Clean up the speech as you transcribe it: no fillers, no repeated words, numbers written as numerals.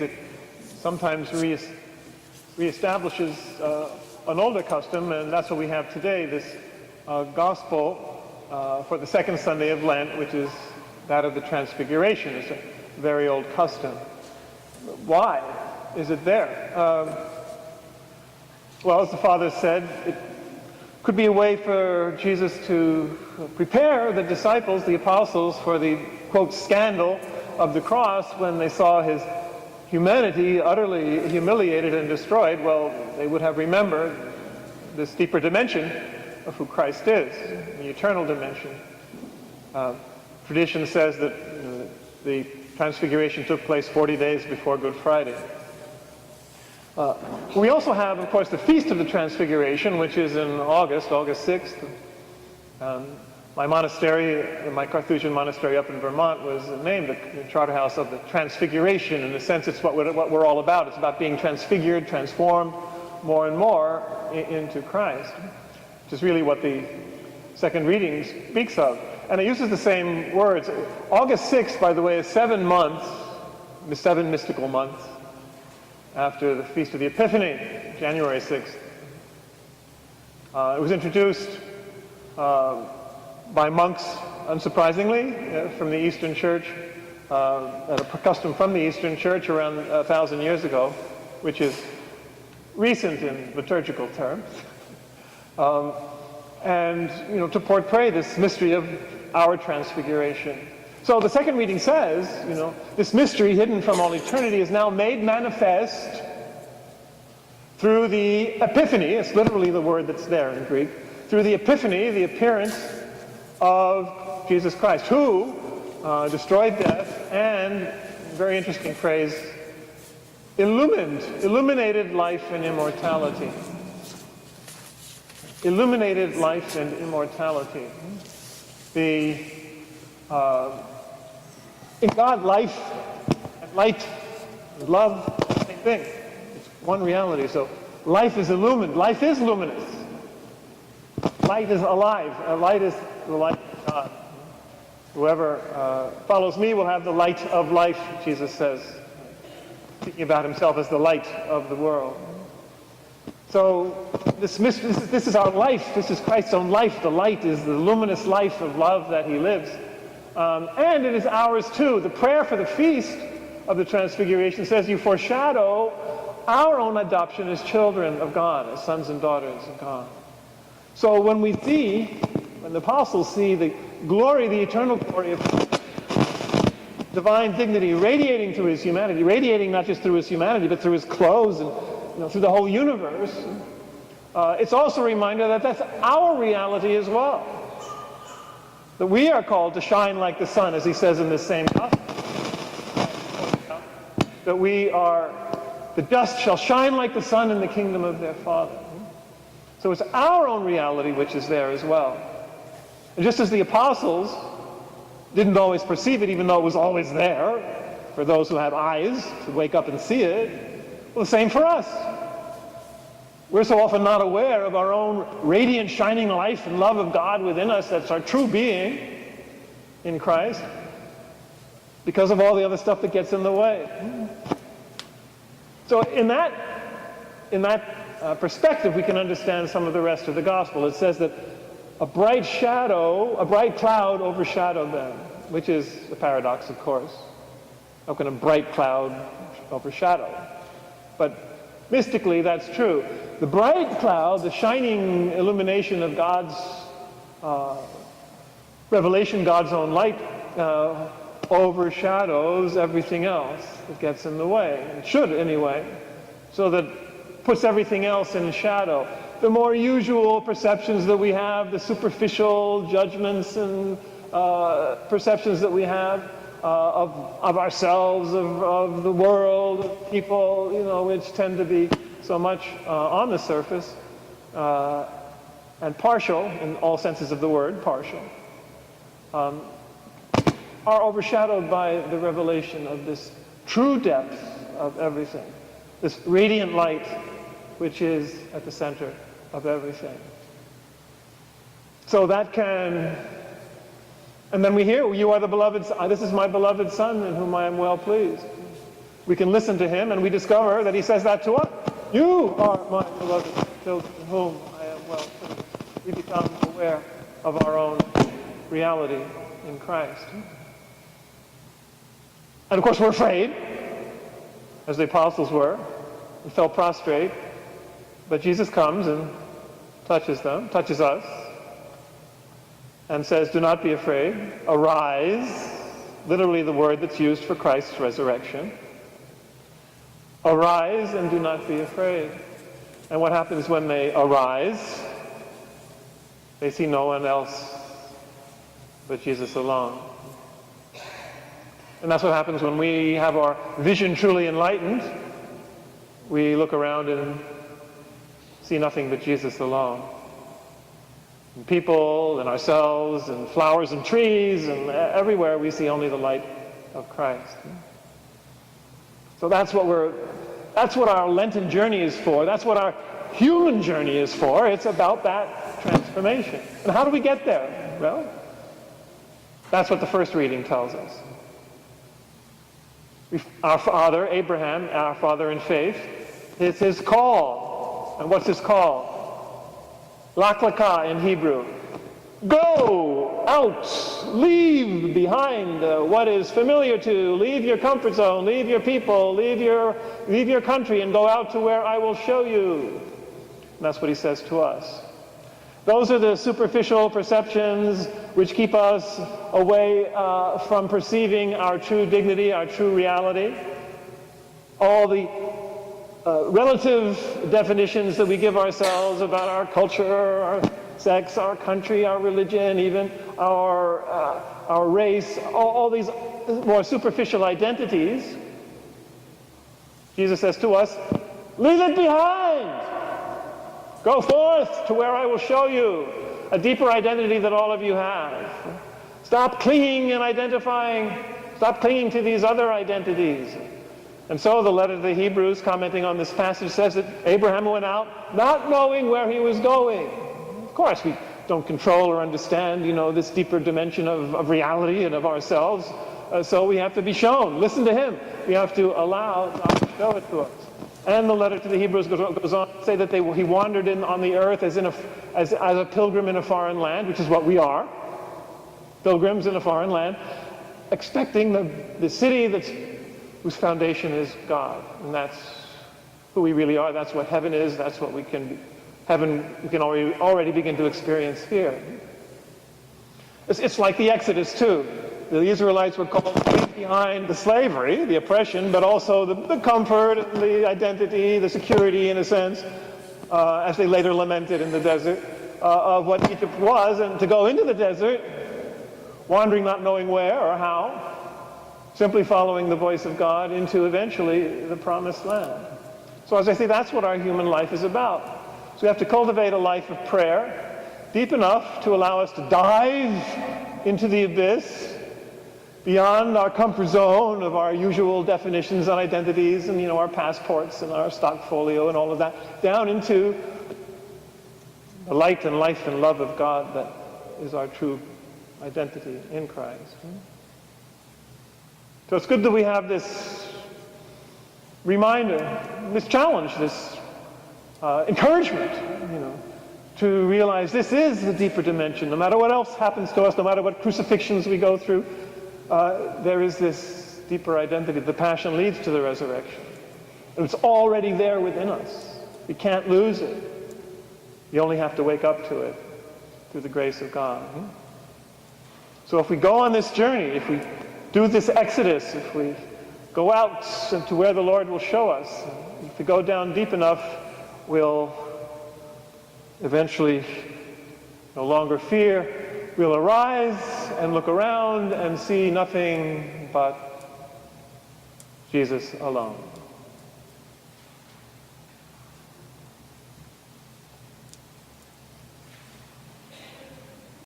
it sometimes reestablishes an older custom, and that's what we have today, this gospel for the second Sunday of Lent, which is that of the Transfiguration. It's a very old custom. Why is it there? Well, as the Father said, it could be a way for Jesus to prepare the disciples, the apostles, for the, quote, scandal of the cross when they saw his humanity utterly humiliated and destroyed. Well, they would have remembered this deeper dimension of who Christ is, the eternal dimension. Tradition says that the Transfiguration took place 40 days before Good Friday. We also have, of course, the Feast of the Transfiguration, which is in August 6th. My monastery, my Carthusian monastery up in Vermont, was named the Charterhouse of the Transfiguration. In a sense, it's what we're all about. It's about being transfigured, transformed more and more into Christ, which is really what the second reading speaks of. And it uses the same words. August 6th, by the way, is 7 months, 7 mystical months, after the Feast of the Epiphany, January 6th. It was introduced by monks, unsurprisingly, from the Eastern Church, a custom from the Eastern Church around 1,000 years ago, which is recent in liturgical terms. And to portray this mystery of our transfiguration. So the second reading says, this mystery hidden from all eternity is now made manifest through the Epiphany. It's literally the word that's there in Greek. Through the Epiphany, the appearance of Jesus Christ, who destroyed death and, very interesting phrase, illuminated life and immortality. Illuminated life and immortality. In God, life and light and love, same thing. It's one reality. So life is illumined. Life is luminous. Light is alive. Light is the light of God. Whoever follows me will have the light of life, Jesus says, speaking about himself as the light of the world. So this is our life. This is Christ's own life. The light is the luminous life of love that he lives. And it is ours too. The prayer for the Feast of the Transfiguration says, you foreshadow our own adoption as children of God, as sons and daughters of God. So when the apostles see the glory, the eternal glory of divine dignity radiating through his humanity, radiating not just through his humanity, but through his clothes and through the whole universe, it's also a reminder that that's our reality as well. That we are called to shine like the sun, as he says in this same gospel. That the dust shall shine like the sun in the kingdom of their Father. So it's our own reality which is there as well. And just as the apostles didn't always perceive it, even though it was always there, for those who have eyes to wake up and see it, well, the same for us. We're so often not aware of our own radiant, shining life and love of God within us. That's our true being in Christ, because of all the other stuff that gets in the way. So in that perspective, we can understand some of the rest of the gospel. It says that a bright cloud overshadowed them, which is a paradox, of course. How can a bright cloud overshadow? But mystically, that's true. The bright cloud, the shining illumination of God's revelation, God's own light, overshadows everything else that gets in the way. It should, anyway. So that puts everything else in shadow. The more usual perceptions that we have, the superficial judgments and perceptions that we have of ourselves, of the world, of people, which tend to be so much on the surface and partial, in all senses of the word, partial, are overshadowed by the revelation of this true depth of everything, this radiant light which is at the center of everything. So that can, and then we hear, you are the beloved son, this is my beloved son in whom I am well pleased. we can listen to him, and we discover that he says that to us. You are my beloved children in whom I am well pleased. We become aware of our own reality in Christ. And of course we're afraid, as the apostles were, and fell prostrate. But Jesus comes and touches them, touches us, and says, do not be afraid. Arise, literally the word that's used for Christ's resurrection. Arise and do not be afraid. And what happens when they arise? They see no one else but Jesus alone. And that's what happens when we have our vision truly enlightened. We look around and see nothing but Jesus alone. And people and ourselves and flowers and trees and everywhere we see only the light of Christ. So that's what our Lenten journey is for. That's what our human journey is for. It's about that transformation. And how do we get there? Well, that's what the first reading tells us. Our father, Abraham, our father in faith, it's his call. And what's his call? Lach lekah in Hebrew. Go out, leave behind what is familiar to, leave your comfort zone, leave your people, leave your country, and go out to where I will show you. And that's what he says to us. Those are the superficial perceptions which keep us away from perceiving our true dignity, our true reality. All the relative definitions that we give ourselves about our culture, our sex, our country, our religion, even our race, all these more superficial identities, Jesus says to us, leave it behind. Go forth to where I will show you a deeper identity that all of you have. Stop clinging and identifying. Stop clinging to these other identities. And so the letter to the Hebrews, commenting on this passage, says that Abraham went out not knowing where he was going. Of course, we don't control or understand, this deeper dimension of reality and of ourselves. So we have to be shown. Listen to him. We have to allow God to show it to us. And the letter to the Hebrews goes on to say that he wandered on the earth as a pilgrim in a foreign land, which is what we are, pilgrims in a foreign land, expecting the city whose foundation is God. And that's who we really are. That's what heaven is. That's what we can already begin to experience here. It's like the Exodus too. The Israelites were called to leave behind the slavery, the oppression, but also the comfort, the identity, the security, in a sense, as they later lamented in the desert, of what Egypt was, and to go into the desert, wandering not knowing where or how, simply following the voice of God into eventually the promised land. So as I say, that's what our human life is about. So we have to cultivate a life of prayer, deep enough to allow us to dive into the abyss, beyond our comfort zone of our usual definitions and identities and, our passports and our stock folio and all of that, down into the light and life and love of God that is our true identity in Christ. So it's good that we have this reminder, this challenge, this encouragement, to realize this is the deeper dimension. No matter what else happens to us, no matter what crucifixions we go through, there is this deeper identity. The passion leads to the resurrection. And it's already there within us. We can't lose it. You only have to wake up to it through the grace of God. So if we go on this journey, if we do this exodus, if we go out to where the Lord will show us, if we go down deep enough, we'll eventually no longer fear. We'll arise and look around and see nothing but Jesus alone.